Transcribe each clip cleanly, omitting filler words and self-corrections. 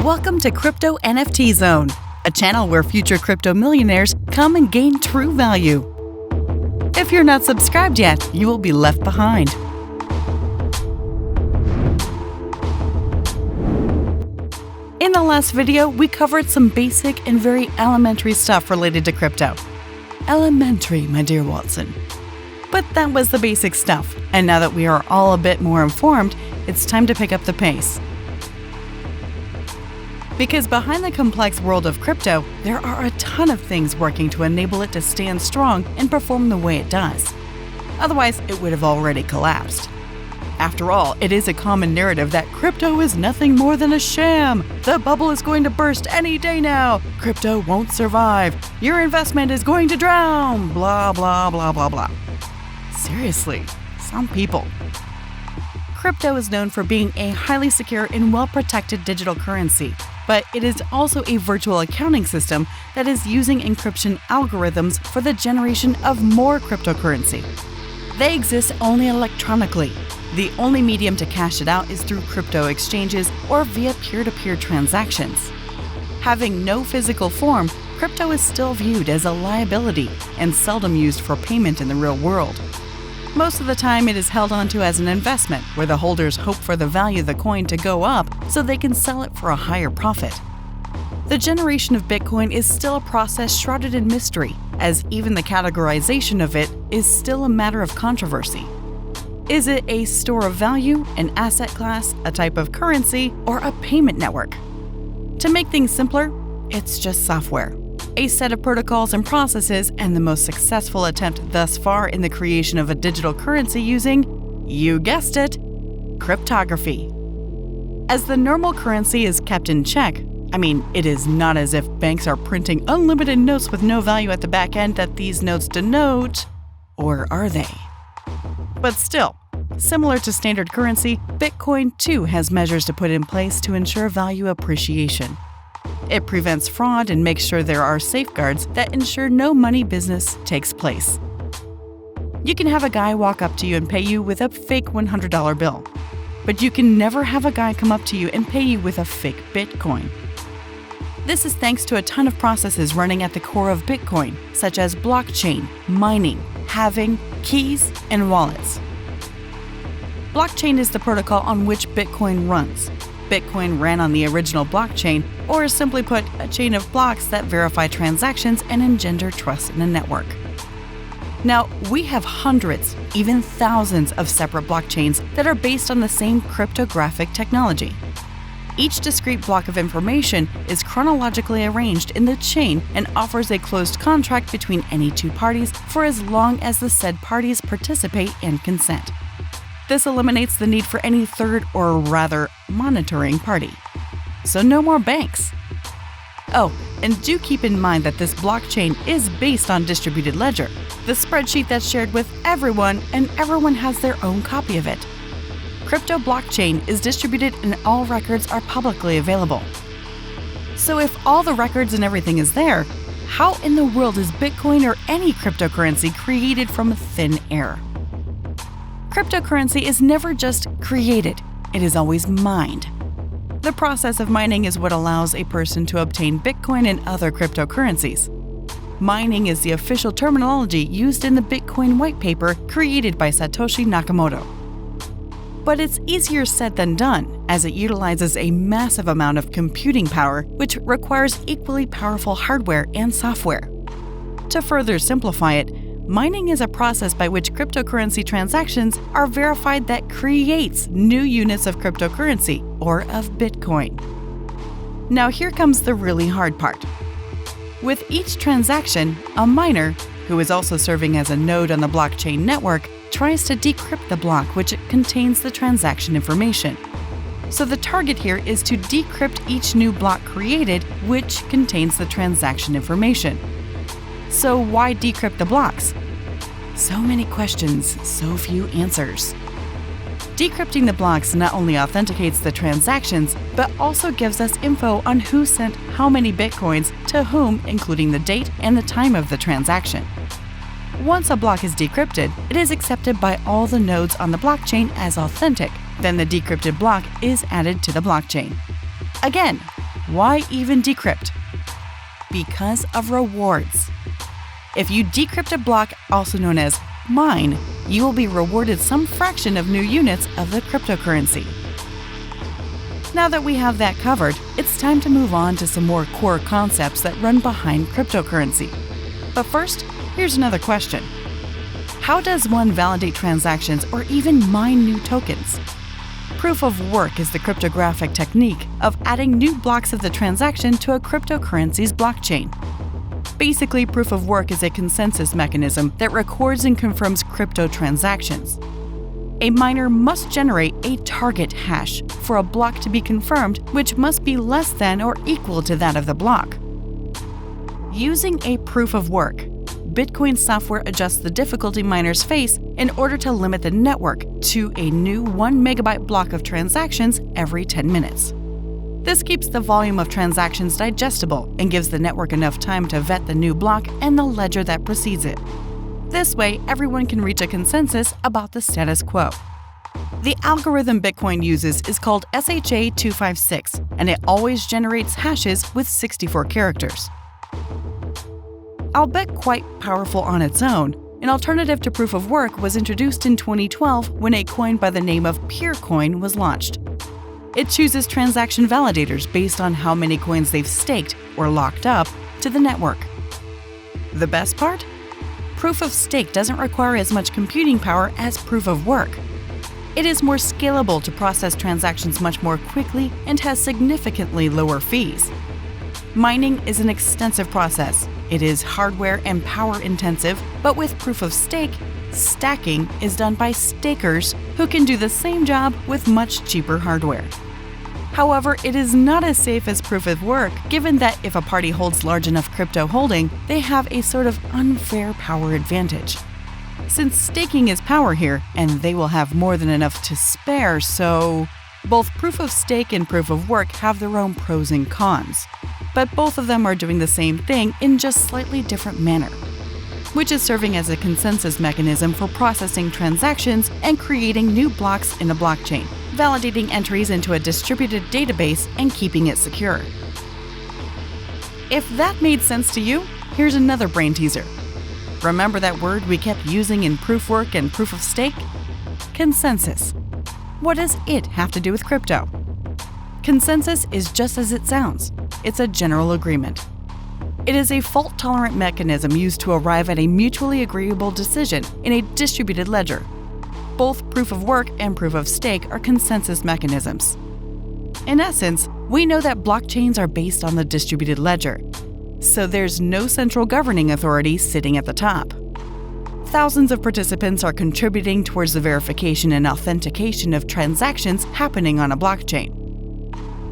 Welcome to Crypto NFT Zone, a channel where future crypto millionaires come and gain true value. If you're not subscribed yet, you will be left behind. In the last video, we covered some basic and very elementary stuff related to crypto. Elementary, my dear Watson. But that was the basic stuff, and now that we are all a bit more informed, it's time to pick up the pace. Because behind the complex world of crypto, there are a ton of things working to enable it to stand strong and perform the way it does. Otherwise, it would have already collapsed. After all, it is a common narrative that crypto is nothing more than a sham. The bubble is going to burst any day now. Crypto won't survive. Your investment is going to drown. Blah, blah, blah, blah, blah. Seriously, some people. Crypto is known for being a highly secure and well-protected digital currency, but it is also a virtual accounting system that is using encryption algorithms for the generation of more cryptocurrency. They exist only electronically. The only medium to cash it out is through crypto exchanges or via peer-to-peer transactions. Having no physical form, crypto is still viewed as a liability and seldom used for payment in the real world. Most of the time, it is held onto as an investment, where the holders hope for the value of the coin to go up so they can sell it for a higher profit. The generation of Bitcoin is still a process shrouded in mystery, as even the categorization of it is still a matter of controversy. Is it a store of value, an asset class, a type of currency, or a payment network? To make things simpler, it's just software. A set of protocols and processes, and the most successful attempt thus far in the creation of a digital currency using, you guessed it, cryptography. As the normal currency is kept in check, it is not as if banks are printing unlimited notes with no value at the back end that these notes denote, or are they? But still, similar to standard currency, Bitcoin too has measures to put in place to ensure value appreciation. It prevents fraud and makes sure there are safeguards that ensure no money business takes place. You can have a guy walk up to you and pay you with a fake $100 bill, but you can never have a guy come up to you and pay you with a fake Bitcoin. This is thanks to a ton of processes running at the core of Bitcoin, such as blockchain, mining, halving, keys, and wallets. Blockchain is the protocol on which Bitcoin runs. Bitcoin ran on the original blockchain, or simply put, a chain of blocks that verify transactions and engender trust in a network. Now, we have hundreds, even thousands of separate blockchains that are based on the same cryptographic technology. Each discrete block of information is chronologically arranged in the chain and offers a closed contract between any two parties for as long as the said parties participate and consent. This eliminates the need for any third, or rather, monitoring party. So no more banks. Oh, and do keep in mind that this blockchain is based on distributed ledger, the spreadsheet that's shared with everyone, and everyone has their own copy of it. Crypto blockchain is distributed and all records are publicly available. So if all the records and everything is there, how in the world is Bitcoin or any cryptocurrency created from thin air? Cryptocurrency is never just created, it is always mined. The process of mining is what allows a person to obtain Bitcoin and other cryptocurrencies. Mining is the official terminology used in the Bitcoin white paper created by Satoshi Nakamoto. But it's easier said than done, as it utilizes a massive amount of computing power, which requires equally powerful hardware and software. To further simplify it, mining is a process by which cryptocurrency transactions are verified that creates new units of cryptocurrency, or of Bitcoin. Now here comes the really hard part. With each transaction, a miner, who is also serving as a node on the blockchain network, tries to decrypt the block which contains the transaction information. So the target here is to decrypt each new block created which contains the transaction information. So why decrypt the blocks? So many questions, so few answers. Decrypting the blocks not only authenticates the transactions, but also gives us info on who sent how many bitcoins to whom, including the date and the time of the transaction. Once a block is decrypted, it is accepted by all the nodes on the blockchain as authentic. Then the decrypted block is added to the blockchain. Again, Why even decrypt? Because of rewards. If you decrypt a block, also known as mine, you will be rewarded some fraction of new units of the cryptocurrency. Now that we have that covered, it's time to move on to some more core concepts that run behind cryptocurrency. But first, here's another question. How does one validate transactions or even mine new tokens? Proof of work is the cryptographic technique of adding new blocks of the transaction to a cryptocurrency's blockchain. Basically, proof of work is a consensus mechanism that records and confirms crypto transactions. A miner must generate a target hash for a block to be confirmed, which must be less than or equal to that of the block. Using a proof of work, Bitcoin software adjusts the difficulty miners face in order to limit the network to a new 1 megabyte block of transactions every 10 minutes. This keeps the volume of transactions digestible and gives the network enough time to vet the new block and the ledger that precedes it. This way, everyone can reach a consensus about the status quo. The algorithm Bitcoin uses is called SHA-256, and it always generates hashes with 64 characters. Albeit quite powerful on its own, an alternative to proof of work was introduced in 2012 when a coin by the name of Peercoin was launched. It chooses transaction validators based on how many coins they've staked or locked up to the network. The best part? Proof of stake doesn't require as much computing power as proof of work. It is more scalable to process transactions much more quickly and has significantly lower fees. Mining is an extensive process. It is hardware and power intensive, but with proof of stake, stacking is done by stakers who can do the same job with much cheaper hardware. However, it is not as safe as proof of work, given that if a party holds large enough crypto holding, they have a sort of unfair power advantage. Since staking is power here, and they will have more than enough to spare, so both proof of stake and proof of work have their own pros and cons. But both of them are doing the same thing in just slightly different manner, which is serving as a consensus mechanism for processing transactions and creating new blocks in a blockchain, validating entries into a distributed database and keeping it secure. If that made sense to you, here's another brain teaser. Remember that word we kept using in proof work and proof of stake? Consensus. What does it have to do with crypto? Consensus is just as it sounds. It's a general agreement. It is a fault-tolerant mechanism used to arrive at a mutually agreeable decision in a distributed ledger. Both proof of work and proof of stake are consensus mechanisms. In essence, we know that blockchains are based on the distributed ledger, so there's no central governing authority sitting at the top. Thousands of participants are contributing towards the verification and authentication of transactions happening on a blockchain.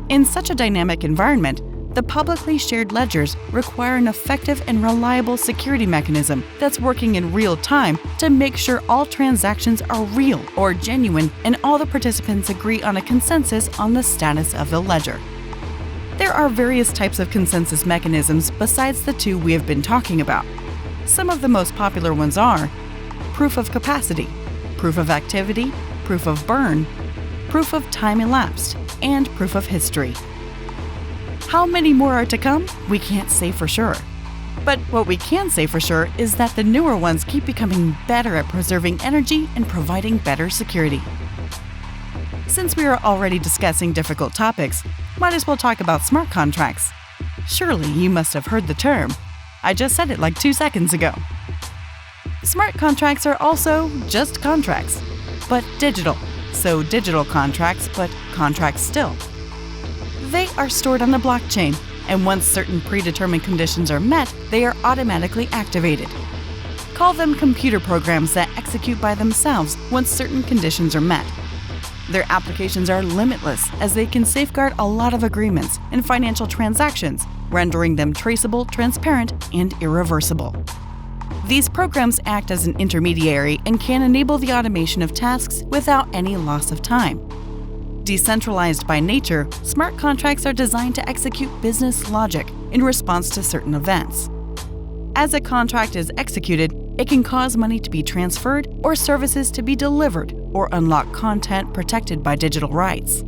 In such a dynamic environment, the publicly shared ledgers require an effective and reliable security mechanism that's working in real time to make sure all transactions are real or genuine and all the participants agree on a consensus on the status of the ledger. There are various types of consensus mechanisms besides the two we have been talking about. Some of the most popular ones are proof of capacity, proof of activity, proof of burn, proof of time elapsed, and proof of history. How many more are to come? We can't say for sure. But what we can say for sure is that the newer ones keep becoming better at preserving energy and providing better security. Since we are already discussing difficult topics, might as well talk about smart contracts. Surely you must have heard the term. I just said it like 2 seconds ago. Smart contracts are also just contracts, but digital. So digital contracts, but contracts still. They are stored on the blockchain, and once certain predetermined conditions are met, they are automatically activated. Call them computer programs that execute by themselves once certain conditions are met. Their applications are limitless as they can safeguard a lot of agreements and financial transactions, rendering them traceable, transparent, and irreversible. These programs act as an intermediary and can enable the automation of tasks without any loss of time. Decentralized by nature, smart contracts are designed to execute business logic in response to certain events. As a contract is executed, it can cause money to be transferred or services to be delivered or unlock content protected by digital rights.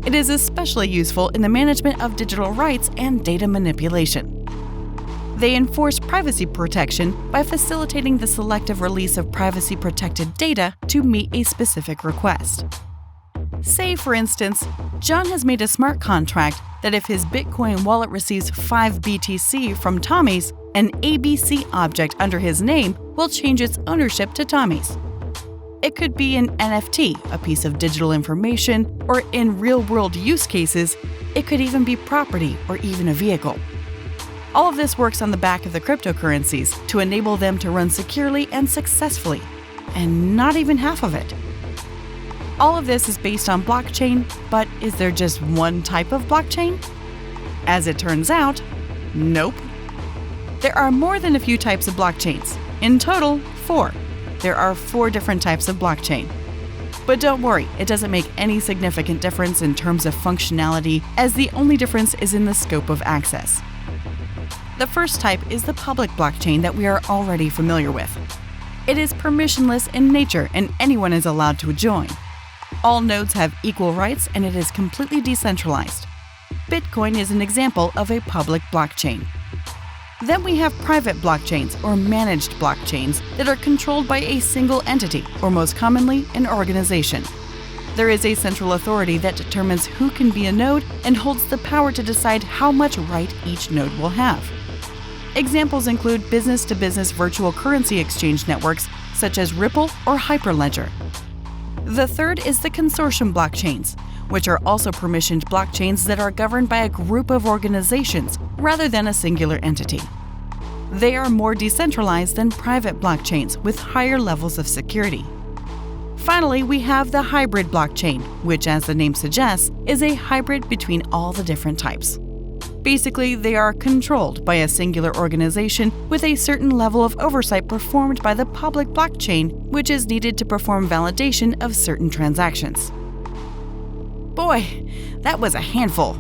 It is especially useful in the management of digital rights and data manipulation. They enforce privacy protection by facilitating the selective release of privacy-protected data to meet a specific request. Say, for instance, John has made a smart contract that if his Bitcoin wallet receives 5 BTC from Tommy's, an ABC object under his name will change its ownership to Tommy's. It could be an NFT, a piece of digital information, or in real-world use cases, it could even be property or even a vehicle. All of this works on the back of the cryptocurrencies to enable them to run securely and successfully, and not even half of it. All of this is based on blockchain, but is there just one type of blockchain? As it turns out, nope. There are more than a few types of blockchains. In total, 4. There are 4 different types of blockchain. But don't worry, it doesn't make any significant difference in terms of functionality, as the only difference is in the scope of access. The first type is the public blockchain that we are already familiar with. It is permissionless in nature and anyone is allowed to join. All nodes have equal rights and it is completely decentralized. Bitcoin is an example of a public blockchain. Then we have private blockchains or managed blockchains that are controlled by a single entity, or most commonly, an organization. There is a central authority that determines who can be a node and holds the power to decide how much right each node will have. Examples include business-to-business virtual currency exchange networks such as Ripple or Hyperledger. The third is the consortium blockchains, which are also permissioned blockchains that are governed by a group of organizations rather than a singular entity. They are more decentralized than private blockchains with higher levels of security. Finally, we have the hybrid blockchain, which, as the name suggests, is a hybrid between all the different types. Basically, they are controlled by a singular organization with a certain level of oversight performed by the public blockchain, which is needed to perform validation of certain transactions. Boy, that was a handful.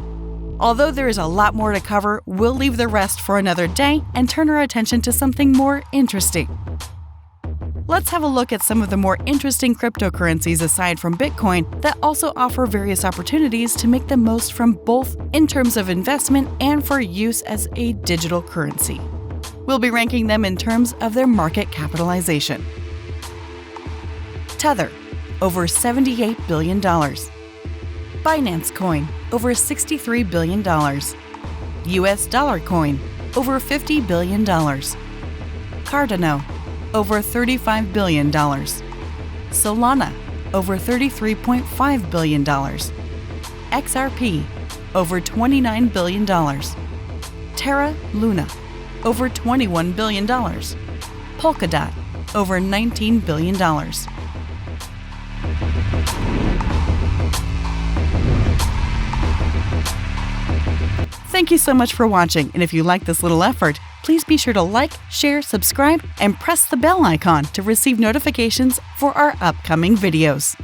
Although there is a lot more to cover, we'll leave the rest for another day and turn our attention to something more interesting. Let's have a look at some of the more interesting cryptocurrencies aside from Bitcoin that also offer various opportunities to make the most from both in terms of investment and for use as a digital currency. We'll be ranking them in terms of their market capitalization. Tether, over $78 billion. Binance Coin, over $63 billion. US Dollar Coin, over $50 billion. Cardano, over $35 billion. Solana, over $33.5 billion. XRP, over $29 billion. Terra Luna, over $21 billion. Polkadot, over $19 billion. Thank you so much for watching, and if you like this little effort, please be sure to like, share, subscribe, and press the bell icon to receive notifications for our upcoming videos.